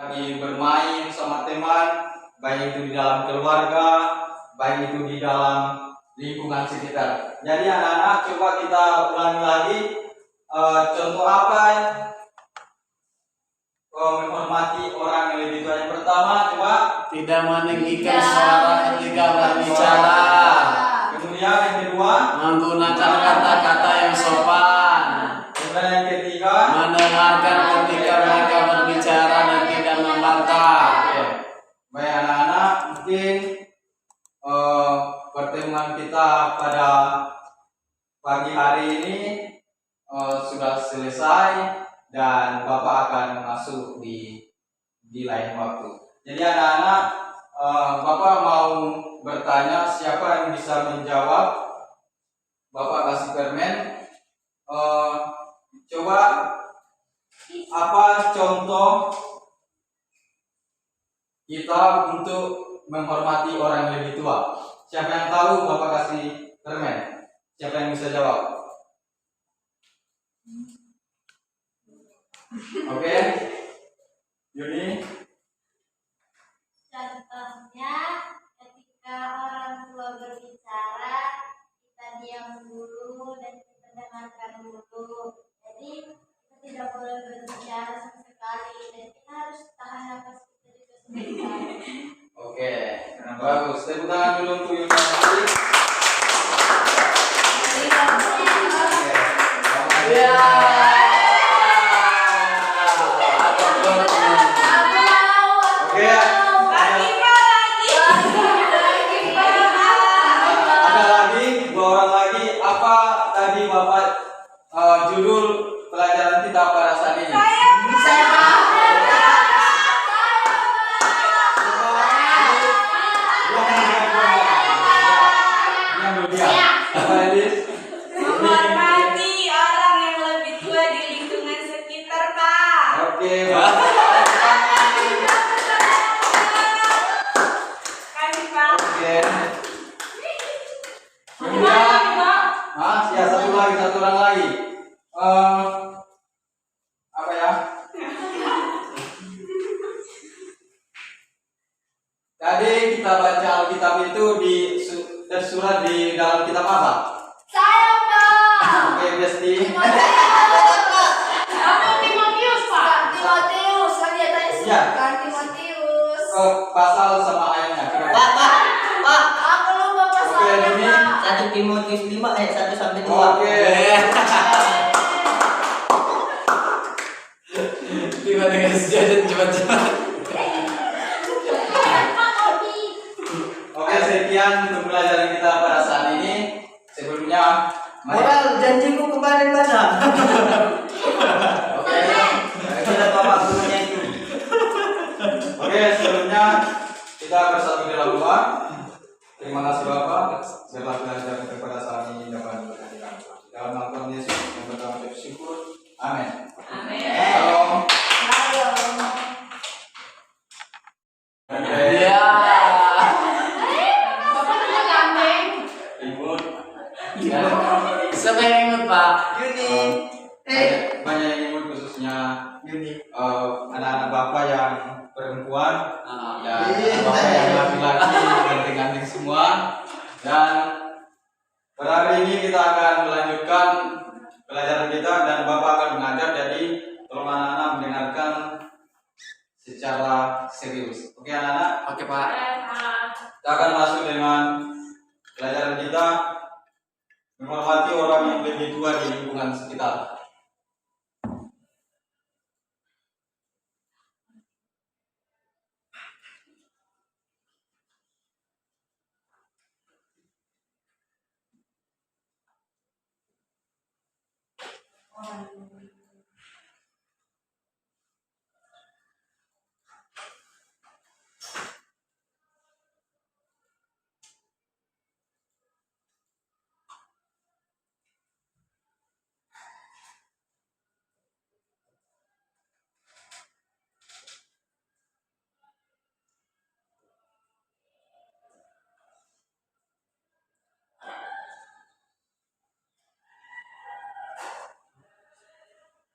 lagi bermain sama teman, baik itu di dalam keluarga, baik itu di dalam lingkungan sekitar. Jadi anak-anak, coba kita ulangi lagi contoh apa menghormati orang yang lebih tua. Yang pertama, coba tidak meninggikan suara ketika berbicara. Kemudian yang kedua, menggunakan kata-kata yang sopan. Kemudian yang ketiga, mendengarkan ketika mereka berbicara dan tidak membantah. Baik anak-anak, mungkin pertemuan kita pada pagi hari ini sudah selesai dan Bapak akan masuk di lain waktu. Jadi anak-anak, Bapak mau bertanya, siapa yang bisa menjawab? Bapak kasih permen. Coba apa contoh kita untuk menghormati orang yang lebih tua? Siapa yang tahu? Bapak kasih permen. Siapa yang bisa jawab? Oke, Yuni. Contohnya, ketika orang tua berbicara, kita diam dulu dan kita dengarkan dulu. Jadi kita tidak boleh berbicara sama sekali dan kita harus tahan nafas kita juga sebentar. Oke, bagus. Tepuk tangan dulu untuk Yuni. Judul pelajaran kita pada saat ini. Menghormati orang yang lebih tua di lingkungan sekitar, Pak. Oke, Oke. Ya, satu orang lagi. Apa ya? Tadi kita baca Alkitab itu tersurat di dalam kitab apa? Saya, Pak. Oke, Besti. Timotius, Pak. Timotius, saya tanya Ya. Timotius. Pasal sama ayatnya. Pak. Aku lupa pasalnya, Oke, ini. Pak. 1 Timotius 5 ayat 1 sampai 2. Oke. Tiba dengan sejajar cepat-cepat. Oke, sekian untuk pelajaran kita pada saat ini. Sebelumnya, Moral janjiku kemarin mana? Oke. Kita bapak gurunya itu. Oke, sebelumnya kita bersatu dalam doa. Terima kasih Bapak setelah belajar kepada saat ini dapat berkati kami. Dalam nama Tuhan Yesus yang pertama bersyukur. Amin. Amin. Shalom. Ya. Bapak juga ganteng. Ribut. Siapa yang ingat, Pak? Yuni. Banyak yang imut, khususnya Yuni. anak-anak Bapak yang perempuan dan Iya. Bapak yang laki-laki ganteng-ganteng semua. Dan pada hari ini kita akan melanjutkan pelajaran kita dan Bapak akan mengajar, jadi tolong anak-anak mendengarkan secara serius. Oke anak-anak, Oke, Pak. kita akan masuk dengan pelajaran kita, menghormati orang yang lebih tua di lingkungan sekitar.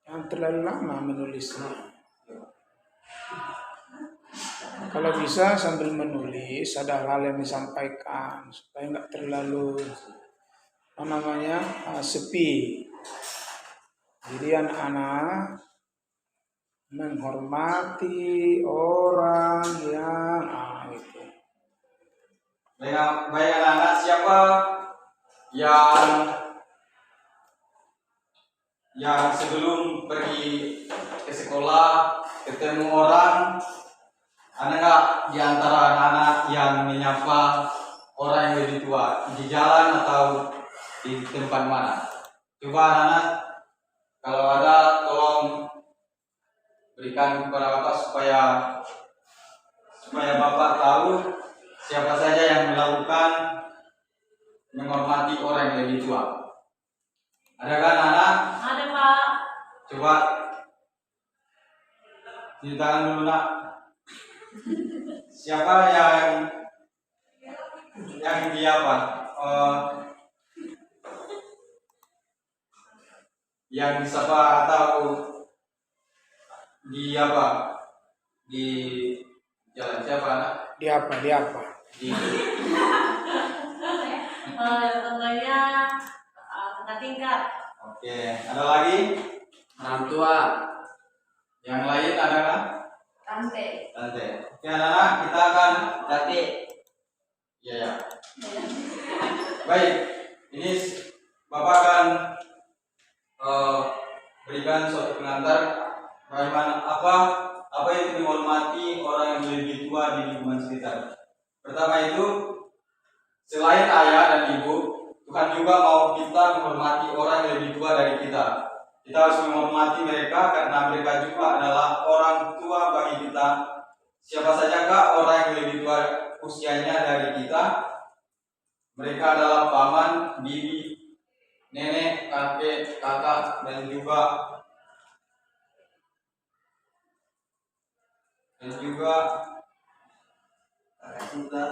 Yang terlalu lama menulisnya. Kalau bisa sambil menulis ada hal yang disampaikan supaya nggak terlalu apa namanya sepi. Jadi anak-anak menghormati orang yang gitu. Baik anak-anak, siapa yang sebelum pergi ke sekolah ketemu orang, ada nggak di antara anak-anak yang menyapa orang yang lebih tua di jalan atau di tempat mana? Coba anak-anak, kalau ada tolong berikan kepada Bapak supaya Bapak tahu siapa saja yang melakukan menghormati orang yang lebih tua. Ada kan anak? Ada Pak. Coba ceritakan dulu nak. Siapa yang dia apa? Yang disapa atau di apa? Di jalan siapa nak? Di apa? Di Contohnya kakak tingkat. Oke, ada lagi? Orang tua. Yang lain ada kan? Tante. Tante. Oke anak-anak, kita akan Tapi ya. Baik, ini Bapak akan berikan suatu pengantar bagaimana apa itu menghormati orang yang lebih tua di lingkungan sekitar. Pertama itu, selain ayah dan ibu, Tuhan juga mau kita menghormati orang yang lebih tua dari kita. Kita harus menghormati mereka karena mereka juga adalah orang tua bagi kita. Siapa sajakah orang yang lebih tua usianya dari kita? Mereka adalah paman, bibi, nenek, kakek, kakak, dan juga kakak cinta.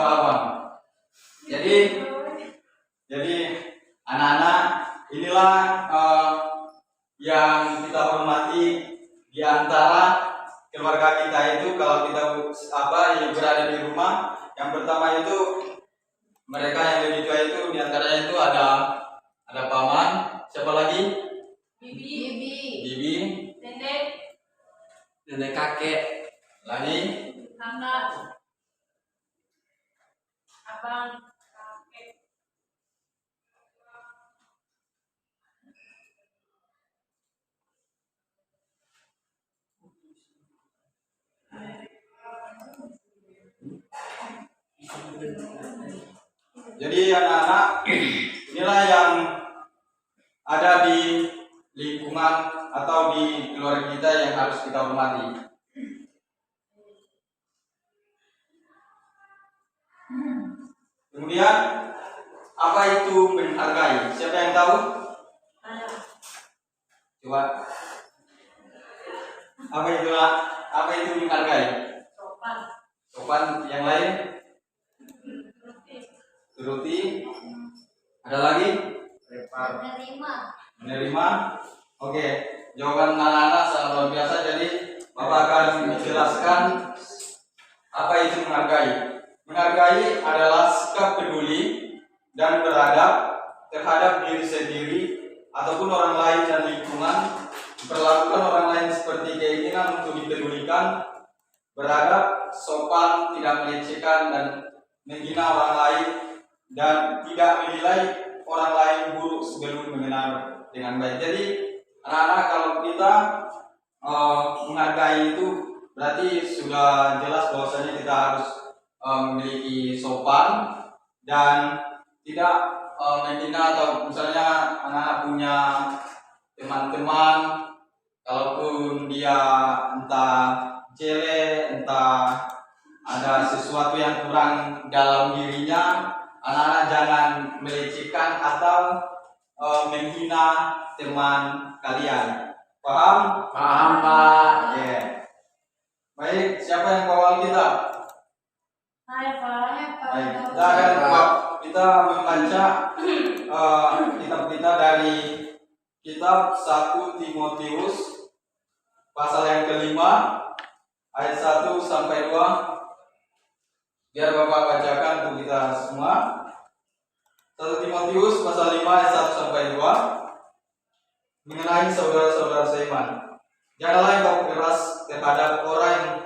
abang. Jadi anak-anak, inilah yang kita hormati di antara keluarga kita itu. Kalau kita yang berada di rumah, yang pertama itu mereka yang lebih tua itu di antaranya itu ada paman, siapa lagi? Bibi, Nenek kakek. lagi Kakak. Abang. Kakek. Jadi anak-anak, inilah yang ada di lingkungan atau di keluarga kita yang harus kita hormati. Kemudian apa itu menghargai? Siapa yang tahu? Coba. Apa itu menghargai? Sopan. Yang lain? Turuti. Ada lagi? Menerima. Oke, jawaban anak-anak sangat luar biasa. Jadi Bapak akan menjelaskan apa itu menghargai. Menghargai adalah sikap peduli dan beradab terhadap diri sendiri ataupun orang lain dan lingkungan. Memperlakukan orang lain seperti keinginan untuk dipedulikan, beradab, sopan, tidak melecehkan dan menghina orang lain, dan tidak menilai orang lain buruk sebelum mengenal dengan baik. Jadi anak-anak, kalau kita menghargai itu berarti sudah jelas bahwasanya kita harus memiliki sopan dan tidak menghina. Atau misalnya anak-anak punya teman-teman, kalaupun dia entah jelek, entah ada sesuatu yang kurang dalam dirinya, anak-anak jangan melecehkan atau menghina teman kalian. Paham? Paham, Pak. Oke. Baik, siapa yang kawal kita? Hai Pak. Baik, kita membaca kitab kita dari kitab 1 Timotius pasal yang kelima ayat 1 sampai 2. Biar Bapak bacakan untuk kita semua. 1 Timotius pasal 5 ayat 1 sampai 2 mengenai saudara-saudara seiman. Janganlah engkau keras terhadap orang yang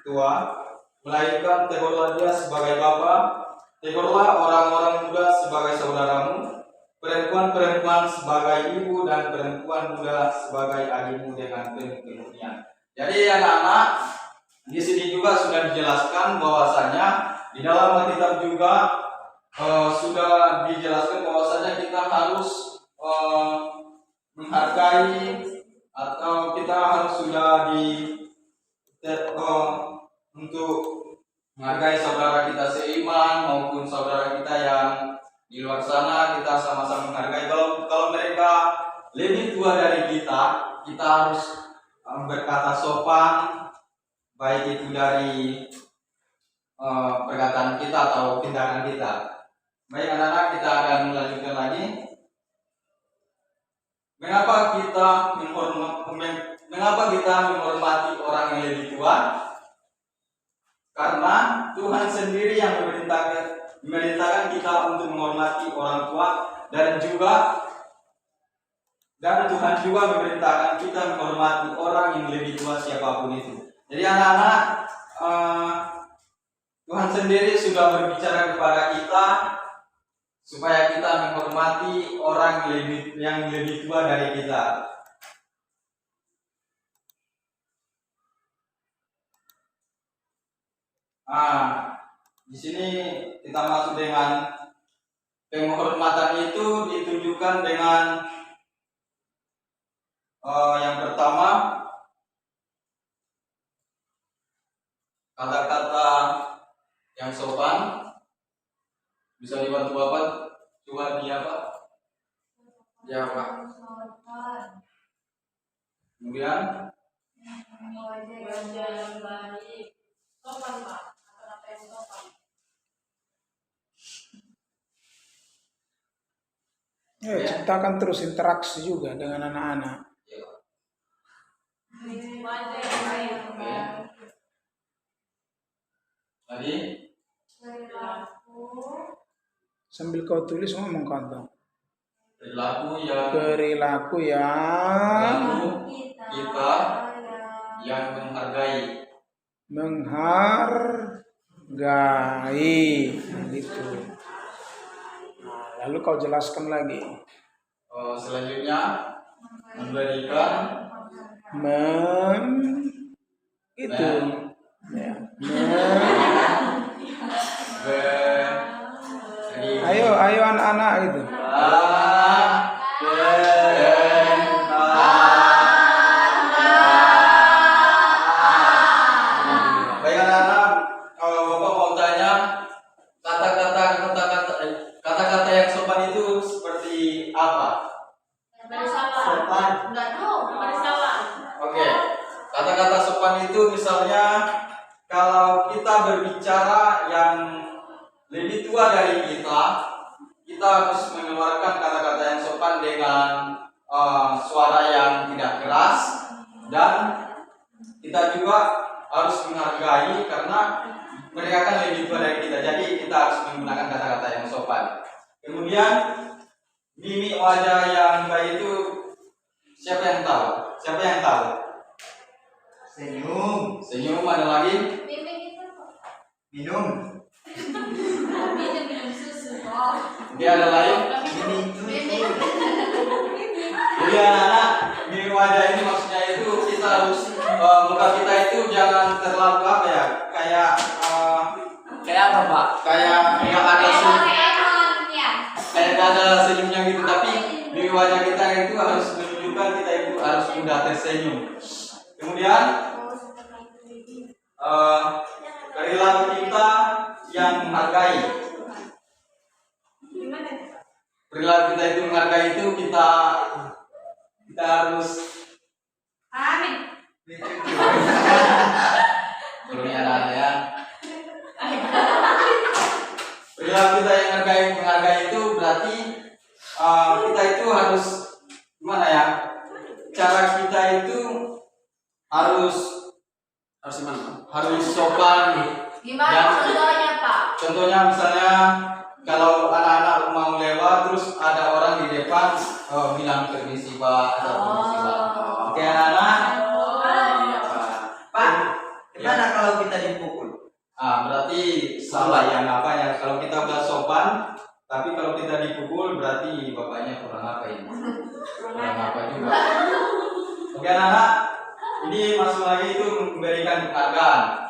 tua, melainkan tegurlah dia sebagai bapa. Tegurlah orang-orang muda sebagai saudaramu, perempuan-perempuan sebagai ibu, dan perempuan muda sebagai adikmu dengan penuh kemuliaan. Jadi anak-anak, di sini juga sudah dijelaskan bahwasanya di dalam Alkitab juga sudah dijelaskan bahwasanya kita harus menghargai atau kita harus sudah untuk menghargai saudara kita seiman maupun saudara kita yang di luar sana. Kita sama-sama menghargai. Kalau mereka lebih tua dari kita harus berkata sopan, baik itu dari perkataan kita atau tindakan kita. Baik anak-anak, kita akan melanjutkan lagi. Mengapa kita menghormati orang yang lebih tua? Karena Tuhan sendiri yang memerintahkan kita untuk menghormati orang tua, dan Tuhan juga memerintahkan kita menghormati orang yang lebih tua siapapun itu. Jadi anak-anak, Tuhan sendiri sudah berbicara kepada kita supaya kita menghormati orang yang lebih tua dari kita. Di sini kita masuk dengan penghormatan itu ditunjukkan dengan yang pertama, kata-kata yang sopan. Bisa dibantu Bapak? Coba dia Pak. Ya Pak. Kemudian Wajah yang baik. Sopan Pak. Kata-kata yang sopan. Ya, ciptakan terus interaksi juga dengan anak-anak. Wajah yang baik. Oke. Tadi Sambil kau tulis ngomong kau. perilaku Perilaku kita yang menghargai, gitu. Nah, lalu kau jelaskan lagi. selanjutnya memberikan Itu. Ya. Ayo anak-anak itu. Baik anak-anak, kalau Bapak mau tanya, kata-kata yang sopan itu seperti apa? Sopan. Enggak tahu. Bersama. Oke, kata-kata sopan itu misalnya kalau kita berbicara yang lebih tua dari kita harus mengeluarkan kata-kata yang sopan dengan suara yang tidak keras, dan kita juga harus menghargai karena mereka kan lebih tua dari kita, jadi kita harus menggunakan kata-kata yang sopan. Kemudian mimik wajah yang baik itu siapa yang tahu? Senyum ada lagi? Minum. Minum susu. Oh. Dia ada lain? Jadi anak-anak, mimik wajah ini maksudnya itu kita harus muka kita itu jangan terlalu apa ya, kayak Kayak apa Pak? kayak nggak ada senyumnya gitu, tapi mimik wajah kita itu harus menunjukkan kita itu harus mudah tersenyum. Kemudian perilaku kita yang menghargai. Perilaku kita itu menghargai itu kita harus belum ada ya. Perilaku kita yang menghargai itu berarti kita itu harus gimana ya? cara kita itu harus gimana? harus sopan. Gimana contohnya Pak? Contohnya misalnya kalau anak-anak mau lewat terus ada orang di depan bilang permisi Pak atau permisi Pak. Oke anak-anak. Pak, gimana kalau kita dipukul? Berarti salah yang apa ya? Kalau kita udah sopan, tapi kalau kita dipukul berarti bapaknya kurang apa ini? Kurang apa juga. Oke anak-anak, ini masuk lagi itu memberikan penghargaan.